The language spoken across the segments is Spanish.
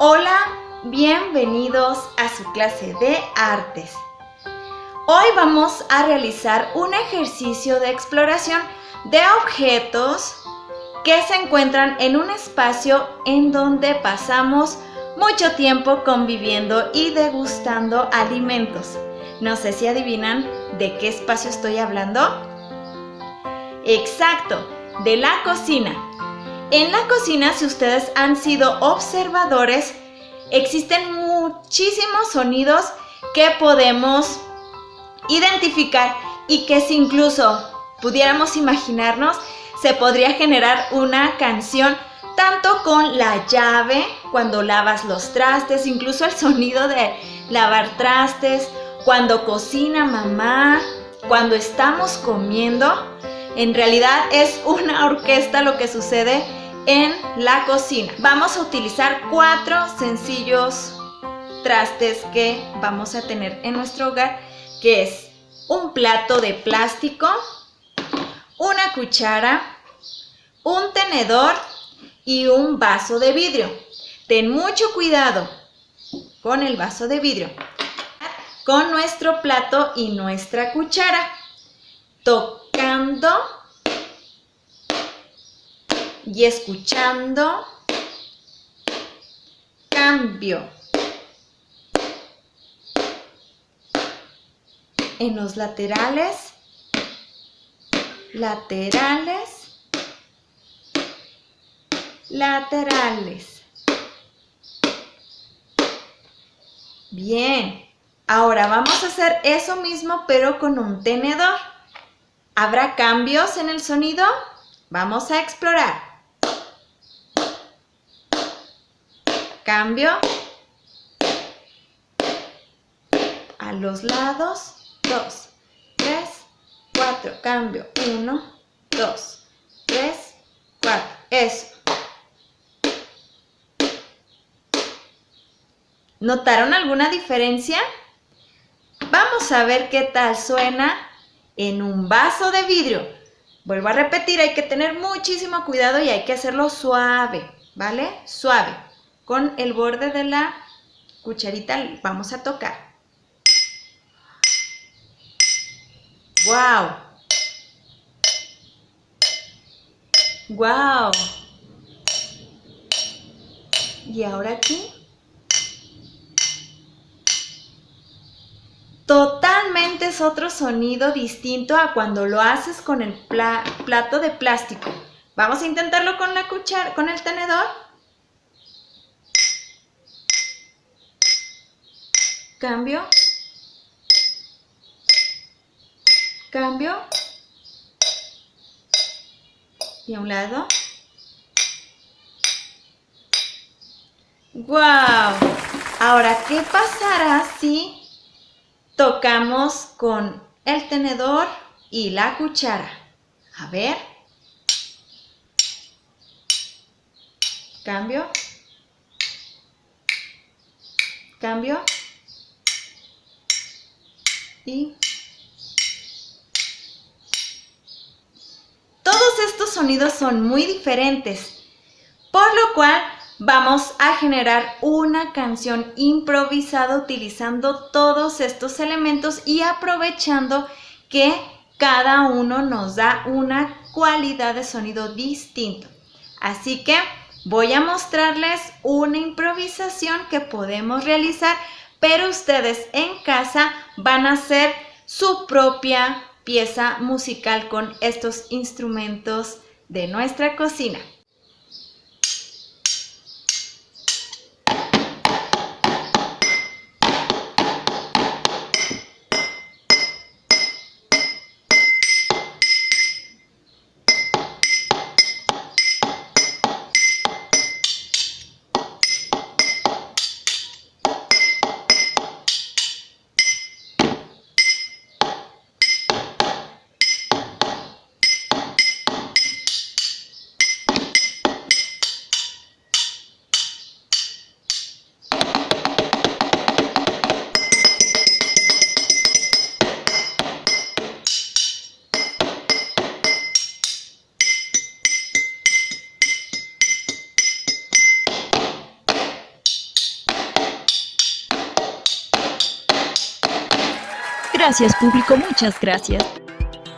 Hola, bienvenidos a su clase de artes. Hoy vamos a realizar un ejercicio de exploración de objetos que se encuentran en un espacio en donde pasamos mucho tiempo conviviendo y degustando alimentos. No sé si adivinan de qué espacio estoy hablando. Exacto, de la cocina. En la cocina, si ustedes han sido observadores, existen muchísimos sonidos que podemos identificar y que si incluso pudiéramos imaginarnos, se podría generar una canción tanto con la llave, cuando lavas los trastes, incluso el sonido de lavar trastes, cuando cocina mamá, cuando estamos comiendo. En realidad es una orquesta lo que sucede en la cocina. Vamos a utilizar 4 sencillos trastes que vamos a tener en nuestro hogar, que es un plato de plástico, una cuchara, un tenedor y un vaso de vidrio. Ten mucho cuidado con el vaso de vidrio, con nuestro plato y nuestra cuchara, tocando y escuchando. Cambio. En los laterales, laterales, laterales. Bien, ahora vamos a hacer eso mismo pero con un tenedor. ¿Habrá cambios en el sonido? Vamos a explorar. Cambio. A los lados. 2, 3, 4. Cambio. 1, 2, 3, 4. Eso. ¿Notaron alguna diferencia? Vamos a ver qué tal suena en un vaso de vidrio. Vuelvo a repetir, hay que tener muchísimo cuidado y hay que hacerlo suave, ¿vale? Suave. Con el borde de la cucharita vamos a tocar. ¡Wow! ¡Wow! ¿Y ahora aquí? Totalmente es otro sonido distinto a cuando lo haces con el plato de plástico. Vamos a intentarlo con la cuchara, con el tenedor. Cambio. Cambio. Y a un lado. ¡Wow! Ahora, ¿qué pasará si tocamos con el tenedor y la cuchara? A ver. Cambio. Cambio. Y todos estos sonidos son muy diferentes, por lo cual vamos a generar una canción improvisada utilizando todos estos elementos y aprovechando que cada uno nos da una cualidad de sonido distinto. Así que voy a mostrarles una improvisación que podemos realizar, pero ustedes en casa van a hacer su propia pieza musical con estos instrumentos de nuestra cocina. Gracias, público, muchas gracias.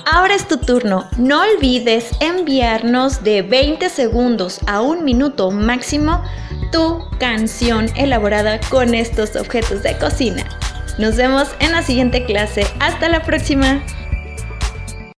Ahora es tu turno. No olvides enviarnos de 20 segundos a 1 minuto máximo tu canción elaborada con estos objetos de cocina. Nos vemos en la siguiente clase. Hasta la próxima.